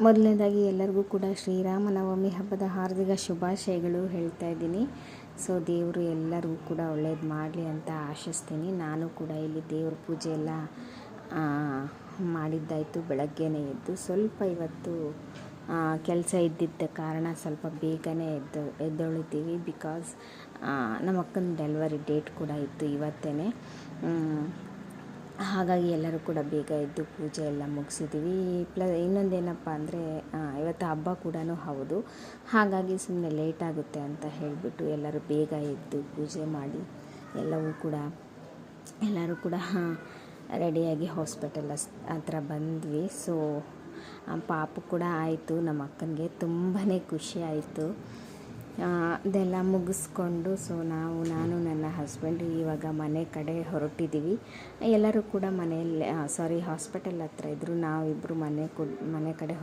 ಮೊದಲನೇದಾಗಿ ಎಲ್ಲರಿಗೂ ಕೂಡ ಶ್ರೀರಾಮನವಮಿ ಹಬ್ಬದ ಹಾರ್ದಿಕ ಶುಭಾಶಯಗಳು ಹೇಳ್ತಾ ಇದ್ದೀನಿ. ಸೊ ದೇವರು ಎಲ್ಲರಿಗೂ ಕೂಡ ಒಳ್ಳೇದು ಮಾಡಲಿ ಅಂತ ಆಶಿಸ್ತೀನಿ. ನಾನು ಕೂಡ ಇಲ್ಲಿ ದೇವ್ರ ಪೂಜೆ ಎಲ್ಲ ಮಾಡಿದ್ದಾಯಿತು. ಬೆಳಗ್ಗೆನೇ ಎದ್ದು ಸ್ವಲ್ಪ ಇವತ್ತು ಕೆಲಸ ಇದ್ದಿದ್ದ ಕಾರಣ ಸ್ವಲ್ಪ ಬೇಗನೆ ಎದ್ದೊಳಿದ್ದೀವಿ. ಬಿಕಾಸ್ ನಮ್ಮ ಅಕ್ಕನ ಡೆಲಿವರಿ ಡೇಟ್ ಕೂಡ ಇತ್ತು ಇವತ್ತೇ. ಹಾಗಾಗಿ ಎಲ್ಲರೂ ಕೂಡ ಬೇಗ ಎದ್ದು ಪೂಜೆ ಎಲ್ಲ ಮುಗಿಸಿದ್ದೀವಿ. ಇನ್ನೊಂದೇನಪ್ಪ ಅಂದರೆ ಇವತ್ತು ಹಬ್ಬ ಕೂಡ ಹೌದು. ಹಾಗಾಗಿ ಸುಮ್ಮನೆ ಲೇಟ್ ಆಗುತ್ತೆ ಅಂತ ಹೇಳಿಬಿಟ್ಟು ಎಲ್ಲರೂ ಬೇಗ ಎದ್ದು ಪೂಜೆ ಮಾಡಿ ಎಲ್ಲರೂ ಕೂಡ ರೆಡಿಯಾಗಿ ಹಾಸ್ಪಿಟಲ್ ಹತ್ರ ಬಂದ್ವಿ. ಸೊ ಪಾಪು ಕೂಡ ಆಯಿತು. ನಮ್ಮ ಅಕ್ಕನಿಗೆ ತುಂಬಾ ಖುಷಿ ಆಯಿತು. ಅದೆಲ್ಲ ಮುಗಿಸ್ಕೊಂಡು ಸೊ ನಾನು ನನ್ನ ಹಸ್ಬೆಂಡ್ ಇವಾಗ ಮನೆ ಕಡೆ ಹೊರಟಿದ್ದೀವಿ. ಎಲ್ಲರೂ ಕೂಡ ಹಾಸ್ಪಿಟಲ್ ಹತ್ರ ಇದ್ದರು. ನಾವಿಬ್ಬರು ಮನೆ ಕಡೆ